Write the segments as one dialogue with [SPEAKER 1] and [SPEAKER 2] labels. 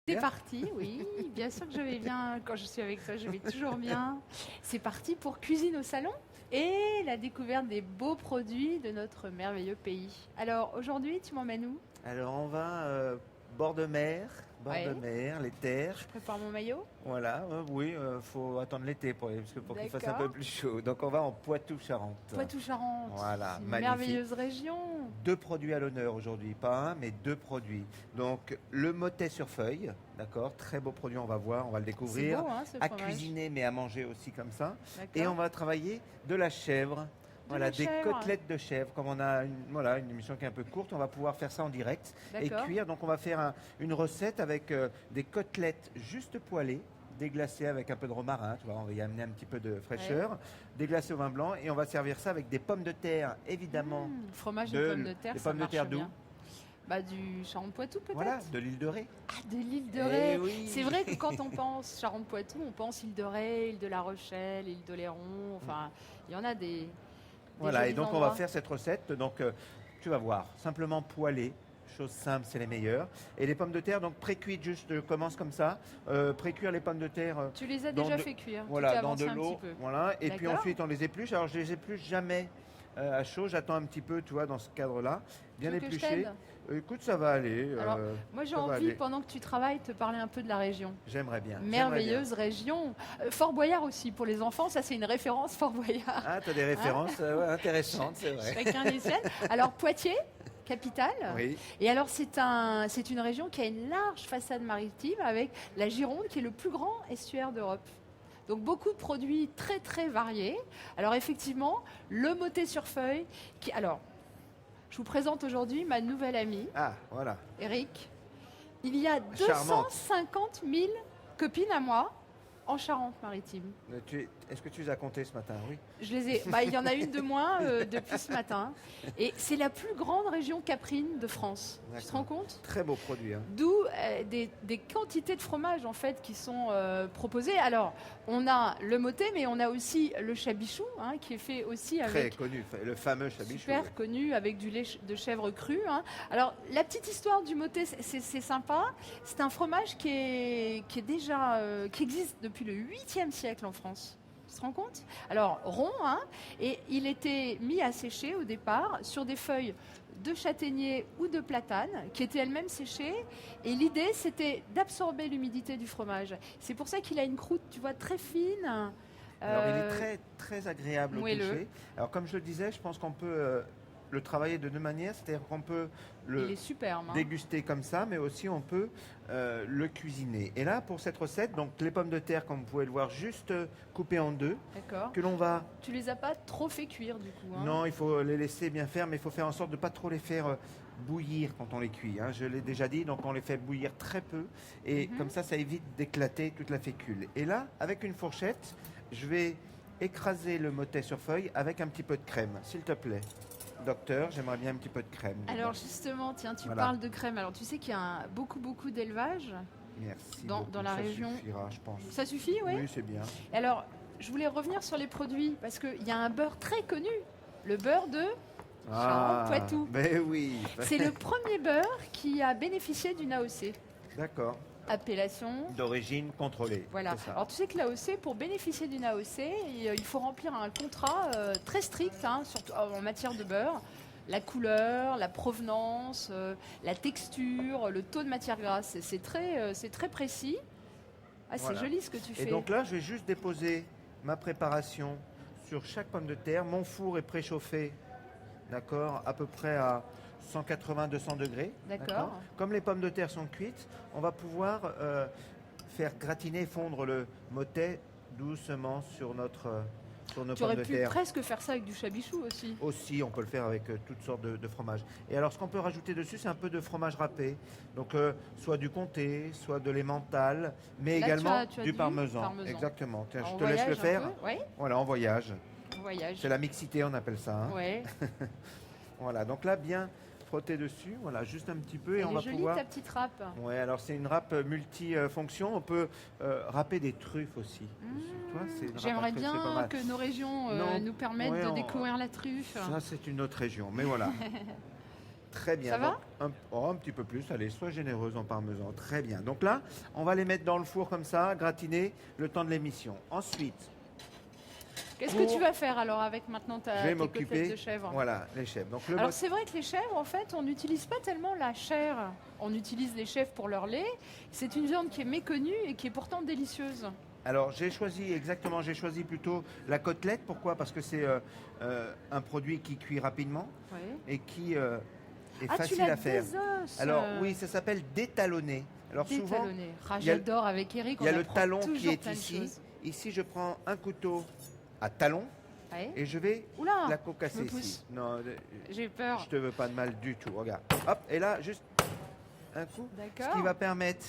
[SPEAKER 1] C'est parti, oui, bien sûr que je vais bien. Quand je suis avec toi, je vais toujours bien. C'est parti pour Cuisine au salon et la découverte des beaux produits de notre merveilleux pays. Alors aujourd'hui, tu m'emmènes où?
[SPEAKER 2] Alors on va bord de
[SPEAKER 1] Ouais,
[SPEAKER 2] mer, les terres.
[SPEAKER 1] je prépare mon maillot.
[SPEAKER 2] Voilà, oui, faut attendre l'été parce que pour qu'il fasse un peu
[SPEAKER 1] D'accord.
[SPEAKER 2] plus chaud. Donc on va en Poitou-Charentes.
[SPEAKER 1] Poitou-Charentes,
[SPEAKER 2] Voilà,
[SPEAKER 1] c'est une
[SPEAKER 2] magnifique.
[SPEAKER 1] merveilleuse région.
[SPEAKER 2] Deux produits à l'honneur aujourd'hui, pas un, mais deux produits. Donc le motet sur feuille, d'accord, très beau produit, on va voir, on va le
[SPEAKER 1] C'est
[SPEAKER 2] découvrir.
[SPEAKER 1] beau, hein, ce
[SPEAKER 2] À
[SPEAKER 1] fromage.
[SPEAKER 2] cuisiner, mais à manger aussi comme ça. Et on
[SPEAKER 1] D'accord.
[SPEAKER 2] va travailler de la chèvre.
[SPEAKER 1] De
[SPEAKER 2] Voilà,
[SPEAKER 1] la
[SPEAKER 2] des
[SPEAKER 1] chèvre.
[SPEAKER 2] côtelettes de chèvre. Comme on a une émission qui est un peu courte, on va pouvoir faire ça en direct et
[SPEAKER 1] D'accord.
[SPEAKER 2] cuire. Donc on va faire une recette avec des côtelettes juste poêlées, déglacées avec un peu de romarin. Tu vois, on va y amener un petit peu de fraîcheur, déglacées au vin blanc. Et on va servir ça avec des pommes de terre, évidemment.
[SPEAKER 1] Fromage de pommes de terre,
[SPEAKER 2] Des
[SPEAKER 1] ça
[SPEAKER 2] pommes de
[SPEAKER 1] marche
[SPEAKER 2] terre d'où?
[SPEAKER 1] bien. Bah, du Charentes-Poitou peut-être.
[SPEAKER 2] Voilà, de l'île de Ré.
[SPEAKER 1] Ah, de l'île de
[SPEAKER 2] Eh
[SPEAKER 1] Ré.
[SPEAKER 2] oui.
[SPEAKER 1] C'est vrai que quand on pense Charentes-Poitou, on pense île de Ré, île de la Rochelle, île d'Oléron. Enfin, il y en a des
[SPEAKER 2] Voilà, et
[SPEAKER 1] jolis
[SPEAKER 2] donc on va
[SPEAKER 1] endroits.
[SPEAKER 2] faire cette recette. Donc tu vas voir, simplement poêlée. Chose simple, c'est les meilleures. Et les pommes de terre, donc pré-cuites, juste je commence comme ça. Pré-cuire les pommes de terre
[SPEAKER 1] Tu les as
[SPEAKER 2] dans
[SPEAKER 1] déjà
[SPEAKER 2] de,
[SPEAKER 1] fait cuire. Tu t'es
[SPEAKER 2] voilà, dans de
[SPEAKER 1] avancé un petit
[SPEAKER 2] l'eau.
[SPEAKER 1] peu.
[SPEAKER 2] Voilà. Et puis
[SPEAKER 1] D'accord.
[SPEAKER 2] ensuite, on les épluche. Alors, je les épluche jamais à chaud. J'attends un petit peu, tu vois, dans ce cadre-là.
[SPEAKER 1] Tu
[SPEAKER 2] Bien
[SPEAKER 1] veux que je
[SPEAKER 2] épluché.
[SPEAKER 1] t'aide?
[SPEAKER 2] Écoute, ça va aller.
[SPEAKER 1] Alors, moi j'ai
[SPEAKER 2] Ça va
[SPEAKER 1] envie,
[SPEAKER 2] aller.
[SPEAKER 1] pendant que tu travailles, de te parler un peu de la région.
[SPEAKER 2] J'aimerais bien.
[SPEAKER 1] Merveilleuse région. Fort Boyard aussi, pour les enfants, ça c'est une référence, Fort Boyard.
[SPEAKER 2] Ah, tu as des références ouais, intéressantes, c'est vrai.
[SPEAKER 1] Chacun les siennes. Alors Poitiers, capitale.
[SPEAKER 2] Oui.
[SPEAKER 1] Et alors c'est une région qui a une large façade maritime avec la Gironde qui est le plus grand estuaire d'Europe. Donc beaucoup de produits très très variés. Alors effectivement, le motet sur feuille. Alors, je vous présente aujourd'hui ma nouvelle amie,
[SPEAKER 2] Ah, voilà.
[SPEAKER 1] Eric. Il y a
[SPEAKER 2] Charmante.
[SPEAKER 1] 250 000 copines à moi en Charente-Maritime.
[SPEAKER 2] Est-ce que tu les as comptées ce matin? Oui.
[SPEAKER 1] Je les ai. Bah, il y en a une de moins depuis ce matin. Et c'est la plus grande région caprine de France. Tu te
[SPEAKER 2] D'accord.
[SPEAKER 1] rends compte?
[SPEAKER 2] Très beau produit. Hein.
[SPEAKER 1] D'où des quantités de fromages en fait qui sont proposées. Alors, on a le motet, mais on a aussi le chabichou, hein, qui est fait aussi
[SPEAKER 2] Très
[SPEAKER 1] avec
[SPEAKER 2] connu, le fameux chabichou.
[SPEAKER 1] super
[SPEAKER 2] Ouais.
[SPEAKER 1] connu avec du lait de chèvre cru. Hein. Alors, la petite histoire du motet, c'est sympa. C'est un fromage qui est déjà qui existe depuis le 8e siècle en France. Tu te rends compte? Alors, rond, hein, et il était mis à sécher au départ sur des feuilles de châtaignier ou de platane qui étaient elles-mêmes séchées. Et l'idée, c'était d'absorber l'humidité du fromage. C'est pour ça qu'il a une croûte, tu vois, très fine.
[SPEAKER 2] Alors il est
[SPEAKER 1] euh,
[SPEAKER 2] très, très agréable au
[SPEAKER 1] moelleux.
[SPEAKER 2] toucher. Alors comme je le disais, je pense qu'on peut le travailler de deux manières. C'est-à-dire qu'on peut
[SPEAKER 1] Il
[SPEAKER 2] le
[SPEAKER 1] est superbe. Hein.
[SPEAKER 2] déguster comme ça, mais aussi on peut le cuisiner. Et là, pour cette recette, donc les pommes de terre, comme vous pouvez le voir, juste coupées en deux,
[SPEAKER 1] D'accord.
[SPEAKER 2] que l'on va...
[SPEAKER 1] Tu les as pas trop fait cuire du coup. Hein.
[SPEAKER 2] Non, il faut les laisser bien faire, mais il faut faire en sorte de ne pas trop les faire bouillir quand on les cuit. Hein. Je l'ai déjà dit, donc on les fait bouillir très peu. Et comme ça évite d'éclater toute la fécule. Et là, avec une fourchette, je vais écraser le motet sur feuille avec un petit peu de crème, s'il te plaît. Docteur, j'aimerais bien un petit peu de crème.
[SPEAKER 1] Alors justement, tiens, tu
[SPEAKER 2] Voilà.
[SPEAKER 1] parles de crème. Alors tu sais qu'il y a beaucoup d'élevage.
[SPEAKER 2] Merci.
[SPEAKER 1] dans
[SPEAKER 2] beaucoup,
[SPEAKER 1] la
[SPEAKER 2] ça
[SPEAKER 1] région.
[SPEAKER 2] suffira, je pense.
[SPEAKER 1] Ça suffit, oui.
[SPEAKER 2] Oui, c'est bien.
[SPEAKER 1] Alors, je voulais revenir sur les produits parce qu'il y a un beurre très connu, le beurre de Charentes-Poitou.
[SPEAKER 2] Ben oui.
[SPEAKER 1] C'est le premier beurre qui a bénéficié d'une AOC,
[SPEAKER 2] D'accord.
[SPEAKER 1] appellation.
[SPEAKER 2] D'origine contrôlée.
[SPEAKER 1] Voilà.
[SPEAKER 2] C'est ça.
[SPEAKER 1] Alors tu sais que l'AOC, pour bénéficier d'une AOC, il faut remplir un contrat très strict, hein, surtout en matière de beurre. La couleur, la provenance, la texture, le taux de matière grasse, c'est très précis. Ah, c'est
[SPEAKER 2] Voilà.
[SPEAKER 1] joli ce que tu
[SPEAKER 2] Et
[SPEAKER 1] fais.
[SPEAKER 2] donc là, je vais juste déposer ma préparation sur chaque pomme de terre. Mon four est préchauffé, d'accord, à peu près à 180-200 degrés.
[SPEAKER 1] D'accord.
[SPEAKER 2] Comme les pommes de terre sont cuites, on va pouvoir faire gratiner et fondre le motet doucement sur nos
[SPEAKER 1] Tu
[SPEAKER 2] pommes
[SPEAKER 1] aurais
[SPEAKER 2] de
[SPEAKER 1] pu
[SPEAKER 2] terre.
[SPEAKER 1] presque faire ça avec du chabichou aussi.
[SPEAKER 2] Aussi, on peut le faire avec toutes sortes de fromages. Et alors, ce qu'on peut rajouter dessus, c'est un peu de fromage râpé. Donc, soit du comté, soit de l'emmental, mais
[SPEAKER 1] Là,
[SPEAKER 2] également
[SPEAKER 1] tu as
[SPEAKER 2] du
[SPEAKER 1] du
[SPEAKER 2] parmesan.
[SPEAKER 1] parmesan.
[SPEAKER 2] Exactement. Tiens,
[SPEAKER 1] En
[SPEAKER 2] je te laisse le
[SPEAKER 1] voyage un
[SPEAKER 2] faire.
[SPEAKER 1] peu. Oui,
[SPEAKER 2] Voilà, en voyage.
[SPEAKER 1] en voyage.
[SPEAKER 2] C'est la mixité, on appelle ça. Hein.
[SPEAKER 1] Ouais.
[SPEAKER 2] Voilà, donc là, bien frotter dessus. Voilà, juste un petit peu et
[SPEAKER 1] Elle
[SPEAKER 2] on
[SPEAKER 1] est
[SPEAKER 2] va
[SPEAKER 1] jolie
[SPEAKER 2] pouvoir...
[SPEAKER 1] ta petite râpe.
[SPEAKER 2] Ouais, alors c'est une râpe multifonction. On peut râper des truffes aussi. dessus. Tu vois, c'est une râpe à
[SPEAKER 1] J'aimerais
[SPEAKER 2] truffes, c'est pas
[SPEAKER 1] bien
[SPEAKER 2] mal.
[SPEAKER 1] que nos régions
[SPEAKER 2] Non.
[SPEAKER 1] nous permettent
[SPEAKER 2] Ouais,
[SPEAKER 1] de découvrir la truffe.
[SPEAKER 2] Ça, c'est une autre région. Mais voilà. Très bien.
[SPEAKER 1] Ça va
[SPEAKER 2] Donc, un petit peu plus. Allez, sois généreuse en parmesan. Très bien. Donc là, on va les mettre dans le four comme ça, gratiner le temps de l'émission. Ensuite,
[SPEAKER 1] Qu'est-ce que tu vas faire alors avec maintenant
[SPEAKER 2] je vais
[SPEAKER 1] tes
[SPEAKER 2] m'occuper.
[SPEAKER 1] côtelettes de chèvre?
[SPEAKER 2] Voilà, les chèvres. Donc
[SPEAKER 1] Alors c'est vrai que les chèvres, en fait, on n'utilise pas tellement la chair. On utilise les chèvres pour leur lait. C'est une viande qui est méconnue et qui est pourtant délicieuse.
[SPEAKER 2] Alors j'ai choisi plutôt la côtelette. Pourquoi? Parce que c'est un produit qui cuit rapidement
[SPEAKER 1] Oui.
[SPEAKER 2] et qui est
[SPEAKER 1] Ah, tu
[SPEAKER 2] facile
[SPEAKER 1] l'as
[SPEAKER 2] à faire.
[SPEAKER 1] des os.
[SPEAKER 2] Alors oui, ça s'appelle détalonner. Alors souvent,
[SPEAKER 1] Détalonné. Ah,
[SPEAKER 2] il y a-
[SPEAKER 1] j'adore avec Eric.
[SPEAKER 2] il y a
[SPEAKER 1] on
[SPEAKER 2] le
[SPEAKER 1] apprend
[SPEAKER 2] talon qui
[SPEAKER 1] toujours
[SPEAKER 2] est
[SPEAKER 1] plein de
[SPEAKER 2] ici.
[SPEAKER 1] choses.
[SPEAKER 2] Ici, je prends un couteau à talon
[SPEAKER 1] Ouais.
[SPEAKER 2] et je vais
[SPEAKER 1] Oula,
[SPEAKER 2] la cocasser
[SPEAKER 1] je me
[SPEAKER 2] ici.
[SPEAKER 1] pousse.
[SPEAKER 2] Non,
[SPEAKER 1] J'ai peur.
[SPEAKER 2] je te veux pas de mal du tout. Regarde. Hop, et là, juste un coup. Ce qui
[SPEAKER 1] D'accord.
[SPEAKER 2] va permettre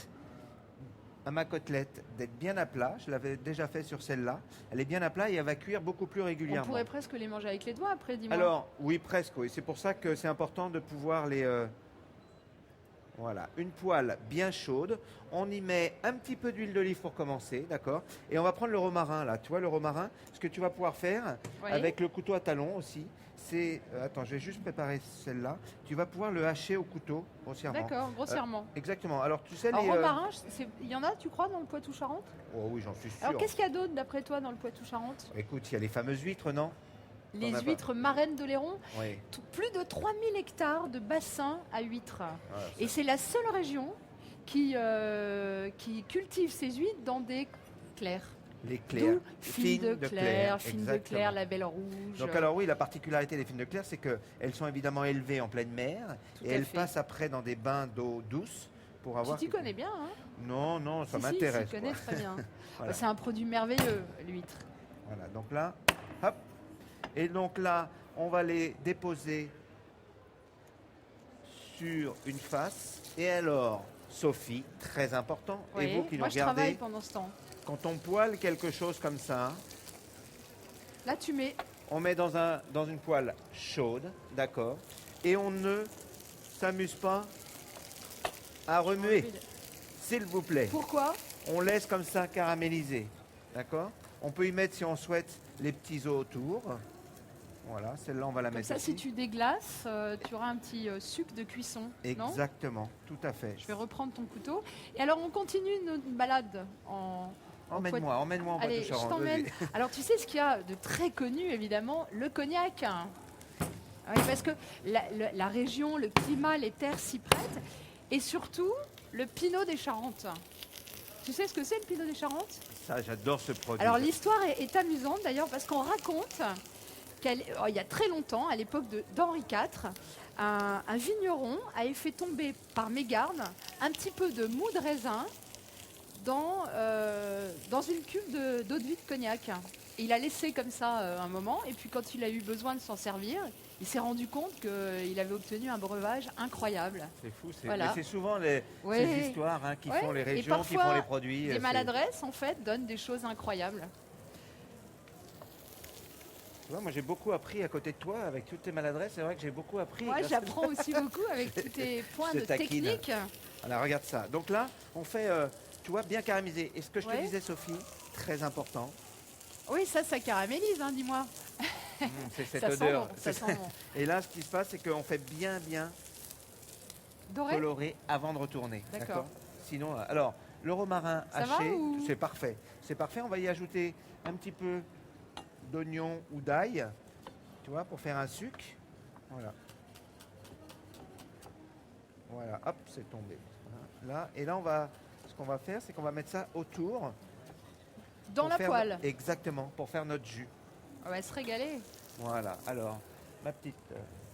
[SPEAKER 2] à ma côtelette d'être bien à plat. Je l'avais déjà fait sur celle-là. Elle est bien à plat et elle va cuire beaucoup plus
[SPEAKER 1] On
[SPEAKER 2] régulièrement.
[SPEAKER 1] pourrait presque les manger avec les doigts après, dis-moi.
[SPEAKER 2] Alors, oui, presque, oui. C'est pour ça que c'est important de pouvoir les... Voilà, une poêle bien chaude. On y met un petit peu d'huile d'olive pour commencer, d'accord? Et on va prendre le romarin, là. Tu vois, le romarin, ce que tu vas pouvoir faire
[SPEAKER 1] Oui.
[SPEAKER 2] avec le couteau à talon aussi, c'est... attends, je vais juste préparer celle-là. Tu vas pouvoir le hacher au couteau, grossièrement.
[SPEAKER 1] D'accord, grossièrement.
[SPEAKER 2] Exactement. Alors, tu sais,
[SPEAKER 1] Alors,
[SPEAKER 2] les...
[SPEAKER 1] romarin, il y en a, tu crois, dans le Poitou-Charentes?
[SPEAKER 2] Oh oui, j'en suis sûr.
[SPEAKER 1] Alors, qu'est-ce qu'il y a d'autre, d'après toi, dans le Poitou-Charentes?
[SPEAKER 2] Écoute, il y a les fameuses huîtres, non?
[SPEAKER 1] Les
[SPEAKER 2] as pas.
[SPEAKER 1] huîtres marraines d'Oléron.
[SPEAKER 2] Oui.
[SPEAKER 1] Plus de 3000 hectares de bassins à huîtres.
[SPEAKER 2] Voilà,
[SPEAKER 1] Et c'est la seule région qui cultive ces huîtres dans des clairs.
[SPEAKER 2] les clairs.
[SPEAKER 1] D'où fines de Claire, fines de
[SPEAKER 2] exactement.
[SPEAKER 1] Claire, la belle rouge.
[SPEAKER 2] Donc alors oui, la particularité des fines de Claire, c'est qu'elles sont évidemment élevées en pleine mer
[SPEAKER 1] Tout
[SPEAKER 2] et
[SPEAKER 1] à
[SPEAKER 2] elles
[SPEAKER 1] fait.
[SPEAKER 2] passent après dans des bains d'eau douce pour avoir...
[SPEAKER 1] Tu t'y connais bien, hein?
[SPEAKER 2] Non, non, ça
[SPEAKER 1] Si,
[SPEAKER 2] m'intéresse.
[SPEAKER 1] Si, tu connais
[SPEAKER 2] quoi.
[SPEAKER 1] très bien.
[SPEAKER 2] Voilà.
[SPEAKER 1] C'est un produit merveilleux, l'huître.
[SPEAKER 2] Voilà, donc là, hop. Et donc là, on va les déposer sur une face. Et alors, Sophie, très important, et vous qui nous
[SPEAKER 1] Moi, je travaille
[SPEAKER 2] regardez,
[SPEAKER 1] pendant ce temps.
[SPEAKER 2] quand on poêle quelque chose comme ça,
[SPEAKER 1] Là, tu mets...
[SPEAKER 2] on met dans une poêle chaude, d'accord, et on ne s'amuse pas à remuer, s'il vous plaît.
[SPEAKER 1] Pourquoi?
[SPEAKER 2] On laisse comme ça caraméliser, d'accord? On peut y mettre, si on souhaite, les petits os autour. Voilà, celle-là, on va la
[SPEAKER 1] Comme
[SPEAKER 2] mettre
[SPEAKER 1] ça,
[SPEAKER 2] ici.
[SPEAKER 1] si tu déglaces, tu auras un petit suc de cuisson, non?
[SPEAKER 2] Exactement, tout à fait.
[SPEAKER 1] Je vais reprendre ton couteau. Et alors, on continue notre balade en...
[SPEAKER 2] Emmène-moi en
[SPEAKER 1] Allez, je
[SPEAKER 2] Poitou-Charentes,
[SPEAKER 1] t'emmène.
[SPEAKER 2] vas-y.
[SPEAKER 1] Alors, tu sais ce qu'il y a de très connu, évidemment, le cognac. Oui, parce que la région, le climat, les terres s'y prêtent. Et surtout, le Pinot des Charentes. Tu sais ce que c'est, le Pinot des Charentes?
[SPEAKER 2] Ça, j'adore ce produit.
[SPEAKER 1] Alors, l'histoire est amusante, d'ailleurs, parce qu'on raconte qu'il y a très longtemps, à l'époque d'Henri IV, un vigneron avait fait tomber par mégarde un petit peu de mou de raisin dans une cuve d'eau de vie de cognac. Et il a laissé comme ça un moment, et puis quand il a eu besoin de s'en servir, il s'est rendu compte qu'il avait obtenu un breuvage incroyable.
[SPEAKER 2] C'est fou,
[SPEAKER 1] Voilà.
[SPEAKER 2] mais c'est souvent
[SPEAKER 1] Ouais.
[SPEAKER 2] ces histoires hein, qui
[SPEAKER 1] Ouais,
[SPEAKER 2] font les
[SPEAKER 1] et
[SPEAKER 2] régions, qui
[SPEAKER 1] parfois,
[SPEAKER 2] font les produits.
[SPEAKER 1] Des
[SPEAKER 2] c'est-
[SPEAKER 1] maladresses, en fait, donnent des choses incroyables.
[SPEAKER 2] Tu vois, moi j'ai beaucoup appris à côté de toi avec toutes tes maladresses. C'est vrai que j'ai beaucoup appris.
[SPEAKER 1] Moi,
[SPEAKER 2] grâce-
[SPEAKER 1] j'apprends aussi beaucoup avec tous tes points
[SPEAKER 2] Je
[SPEAKER 1] de
[SPEAKER 2] taquine.
[SPEAKER 1] technique.
[SPEAKER 2] Alors regarde ça. Donc là, on fait, tu vois, bien caramélisé. Et ce que je te
[SPEAKER 1] Ouais.
[SPEAKER 2] disais, Sophie, très important,
[SPEAKER 1] Oui, ça caramélise, hein, dis-moi.
[SPEAKER 2] c'est cette
[SPEAKER 1] Ça sent
[SPEAKER 2] odeur.
[SPEAKER 1] bon, ça sent bon.
[SPEAKER 2] Et là, ce qui se passe, c'est qu'on fait bien
[SPEAKER 1] Doré?
[SPEAKER 2] colorer avant de retourner.
[SPEAKER 1] D'accord.
[SPEAKER 2] Sinon, alors, le romarin
[SPEAKER 1] Ça va
[SPEAKER 2] haché,
[SPEAKER 1] ou-
[SPEAKER 2] c'est parfait. C'est parfait. On va y ajouter un petit peu d'oignon ou d'ail, tu vois, pour faire un suc. Voilà. Voilà, hop, c'est tombé. Voilà. Là, et là, ce qu'on va faire, c'est qu'on va mettre ça autour.
[SPEAKER 1] Dans
[SPEAKER 2] pour
[SPEAKER 1] la
[SPEAKER 2] faire-
[SPEAKER 1] poêle.
[SPEAKER 2] Exactement, pour faire notre jus.
[SPEAKER 1] On va se régaler.
[SPEAKER 2] Voilà, alors, ma petite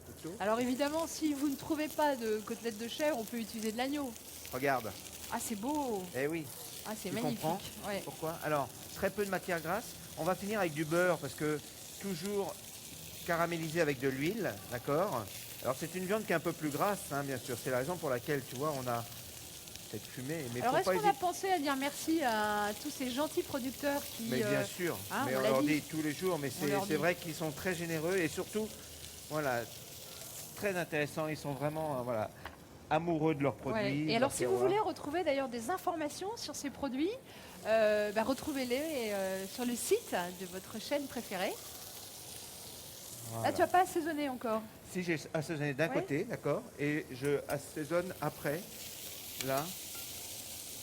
[SPEAKER 2] couteau.
[SPEAKER 1] Alors évidemment, si vous ne trouvez pas de côtelettes de chèvre, on peut utiliser de l'agneau.
[SPEAKER 2] Regarde,
[SPEAKER 1] Ah, c'est beau.
[SPEAKER 2] eh oui,
[SPEAKER 1] Ah, c'est
[SPEAKER 2] Tu
[SPEAKER 1] magnifique.
[SPEAKER 2] comprends
[SPEAKER 1] Ouais.
[SPEAKER 2] pourquoi? Alors, très peu de matière grasse. On va finir avec du beurre parce que toujours caramélisé avec de l'huile, d'accord? Alors, c'est une viande qui est un peu plus grasse, hein, bien sûr. C'est la raison pour laquelle, tu vois, on a cette fumée. Mais
[SPEAKER 1] Alors
[SPEAKER 2] faut
[SPEAKER 1] est-ce
[SPEAKER 2] pas
[SPEAKER 1] qu'on a
[SPEAKER 2] hésiter.
[SPEAKER 1] pensé à dire merci à tous ces gentils producteurs qui...
[SPEAKER 2] Mais bien sûr,
[SPEAKER 1] hein,
[SPEAKER 2] mais
[SPEAKER 1] on
[SPEAKER 2] on
[SPEAKER 1] l'a
[SPEAKER 2] leur
[SPEAKER 1] dit.
[SPEAKER 2] dit tous les jours, mais
[SPEAKER 1] On leur
[SPEAKER 2] c'est
[SPEAKER 1] dit.
[SPEAKER 2] vrai qu'ils sont très généreux et surtout, voilà, très intéressants. Ils sont vraiment, voilà, amoureux de leurs
[SPEAKER 1] Ouais.
[SPEAKER 2] produits.
[SPEAKER 1] Et
[SPEAKER 2] de
[SPEAKER 1] alors
[SPEAKER 2] leur
[SPEAKER 1] si vous
[SPEAKER 2] terroir.
[SPEAKER 1] voulez retrouver d'ailleurs des informations sur ces produits, retrouvez-les sur le site de votre chaîne préférée.
[SPEAKER 2] Voilà.
[SPEAKER 1] Là, tu n'as pas assaisonné encore.
[SPEAKER 2] Si j'ai assaisonné d'un
[SPEAKER 1] Ouais.
[SPEAKER 2] côté, d'accord, et je assaisonne après, là,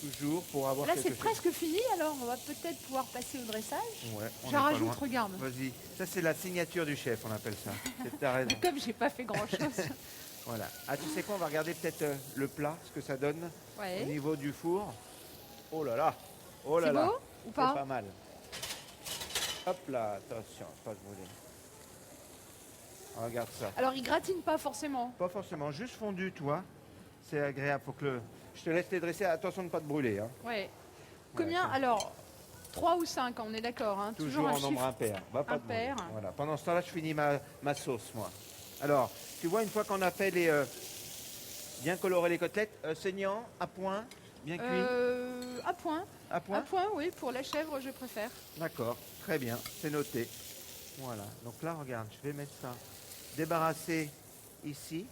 [SPEAKER 2] toujours pour avoir
[SPEAKER 1] Là,
[SPEAKER 2] quelque
[SPEAKER 1] c'est
[SPEAKER 2] chose.
[SPEAKER 1] presque fini, alors on va peut-être pouvoir passer au dressage.
[SPEAKER 2] Ouais, on est
[SPEAKER 1] J'en
[SPEAKER 2] pas
[SPEAKER 1] rajoute,
[SPEAKER 2] loin.
[SPEAKER 1] regarde.
[SPEAKER 2] Vas-y, ça c'est la signature du chef, on appelle ça. T'as raison.
[SPEAKER 1] Mais comme j'ai pas fait grand-chose.
[SPEAKER 2] Voilà. Ah, tu sais quoi, on va regarder peut-être le plat, ce que ça donne au
[SPEAKER 1] Ouais.
[SPEAKER 2] niveau du four. Oh là là, oh là
[SPEAKER 1] C'est
[SPEAKER 2] là.
[SPEAKER 1] beau ou
[SPEAKER 2] C'est
[SPEAKER 1] pas?
[SPEAKER 2] pas mal. Hop là, attention, pas se brûler. Regarde ça.
[SPEAKER 1] Alors, il gratine pas forcément.
[SPEAKER 2] Pas forcément, juste fondu, toi. C'est agréable. Faut que je te laisse les dresser. Attention de ne pas te brûler. Hein.
[SPEAKER 1] Ouais. Combien?
[SPEAKER 2] Ouais,
[SPEAKER 1] Alors, 3 ou 5, on est d'accord. Hein,
[SPEAKER 2] toujours
[SPEAKER 1] un
[SPEAKER 2] en nombre
[SPEAKER 1] chiffre.
[SPEAKER 2] impair. Va pas te brûler.
[SPEAKER 1] impair.
[SPEAKER 2] Voilà. Pendant ce temps-là, je finis ma sauce, moi. Alors, tu vois, une fois qu'on a fait les bien colorer les côtelettes, saignant, à point, bien cuit,
[SPEAKER 1] À point.
[SPEAKER 2] à
[SPEAKER 1] À
[SPEAKER 2] point.
[SPEAKER 1] point, oui. Pour la chèvre, je préfère.
[SPEAKER 2] D'accord, très bien, c'est noté. Voilà. Donc là, regarde, je vais mettre ça débarrassé ici.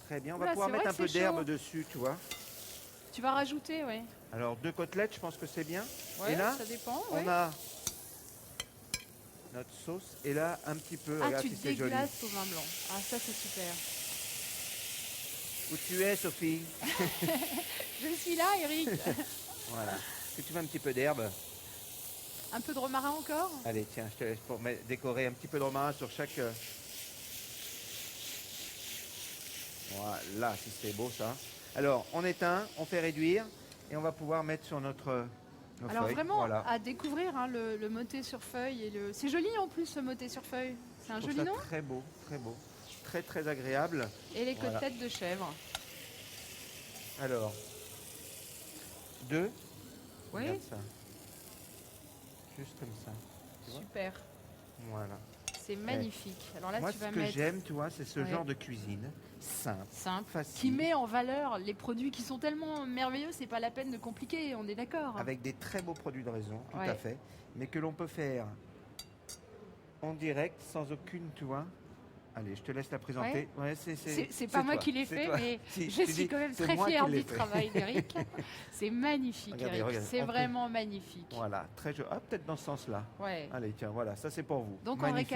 [SPEAKER 2] Très bien. On va
[SPEAKER 1] Oula,
[SPEAKER 2] pouvoir
[SPEAKER 1] c'est
[SPEAKER 2] mettre
[SPEAKER 1] vrai
[SPEAKER 2] un
[SPEAKER 1] que
[SPEAKER 2] peu
[SPEAKER 1] c'est
[SPEAKER 2] d'herbe
[SPEAKER 1] chaud.
[SPEAKER 2] dessus, tu vois.
[SPEAKER 1] Tu vas rajouter, oui.
[SPEAKER 2] Alors, 2 côtelettes, je pense que c'est bien.
[SPEAKER 1] Ouais,
[SPEAKER 2] Et là,
[SPEAKER 1] ça dépend.
[SPEAKER 2] on
[SPEAKER 1] ouais.
[SPEAKER 2] a notre sauce. Et là, un petit peu,
[SPEAKER 1] Ah,
[SPEAKER 2] regarde
[SPEAKER 1] tu
[SPEAKER 2] si c'est joli.
[SPEAKER 1] déglaces au vin blanc. Ah, ça, c'est super.
[SPEAKER 2] Où tu es, Sophie?
[SPEAKER 1] Je suis là, Eric.
[SPEAKER 2] Voilà. Est-ce que tu veux un petit peu d'herbe?
[SPEAKER 1] Un peu de romarin encore?
[SPEAKER 2] Allez, tiens, je te laisse pour décorer un petit peu de romarin sur chaque... Voilà, si c'est beau ça. Alors, on éteint, on fait réduire et on va pouvoir mettre sur nos
[SPEAKER 1] Alors
[SPEAKER 2] feuilles.
[SPEAKER 1] vraiment,
[SPEAKER 2] Voilà.
[SPEAKER 1] à découvrir hein, le motet sur feuille. C'est joli en plus, ce motet sur feuille. C'est un
[SPEAKER 2] Je trouve
[SPEAKER 1] joli
[SPEAKER 2] ça
[SPEAKER 1] nom.
[SPEAKER 2] très beau, très beau. Très, très agréable.
[SPEAKER 1] Et les
[SPEAKER 2] Voilà.
[SPEAKER 1] côtelettes de chèvre.
[SPEAKER 2] Alors, 2.
[SPEAKER 1] Oui,
[SPEAKER 2] Regarde ça. Juste comme ça. Tu vois.
[SPEAKER 1] super.
[SPEAKER 2] Voilà.
[SPEAKER 1] C'est magnifique. Alors là,
[SPEAKER 2] Moi,
[SPEAKER 1] tu
[SPEAKER 2] ce
[SPEAKER 1] vas
[SPEAKER 2] que
[SPEAKER 1] mettre
[SPEAKER 2] j'aime, tu vois, c'est ce
[SPEAKER 1] Ouais.
[SPEAKER 2] genre de cuisine simple,
[SPEAKER 1] simple,
[SPEAKER 2] facile,
[SPEAKER 1] qui met en valeur les produits qui sont tellement merveilleux, c'est pas la peine de compliquer, on est d'accord.
[SPEAKER 2] avec des très beaux produits de raison, tout
[SPEAKER 1] Ouais.
[SPEAKER 2] à fait, mais que l'on peut faire en direct, sans aucune, tu vois. Allez, je te laisse la présenter. Ouais,
[SPEAKER 1] C'est pas moi
[SPEAKER 2] toi,
[SPEAKER 1] qui l'ai
[SPEAKER 2] c'est
[SPEAKER 1] fait,
[SPEAKER 2] toi.
[SPEAKER 1] mais
[SPEAKER 2] Si,
[SPEAKER 1] je
[SPEAKER 2] tu
[SPEAKER 1] suis
[SPEAKER 2] dis,
[SPEAKER 1] quand même
[SPEAKER 2] c'est
[SPEAKER 1] très
[SPEAKER 2] moi qui
[SPEAKER 1] fière
[SPEAKER 2] l'ai
[SPEAKER 1] du
[SPEAKER 2] fait.
[SPEAKER 1] travail d'Eric. C'est magnifique,
[SPEAKER 2] Regardez,
[SPEAKER 1] Eric.
[SPEAKER 2] regardez.
[SPEAKER 1] C'est
[SPEAKER 2] En plus-
[SPEAKER 1] vraiment magnifique.
[SPEAKER 2] Voilà, très joli. Ah, peut-être dans ce sens-là.
[SPEAKER 1] Ouais.
[SPEAKER 2] Allez, tiens, voilà, ça c'est pour vous.
[SPEAKER 1] Donc on
[SPEAKER 2] Magnifique.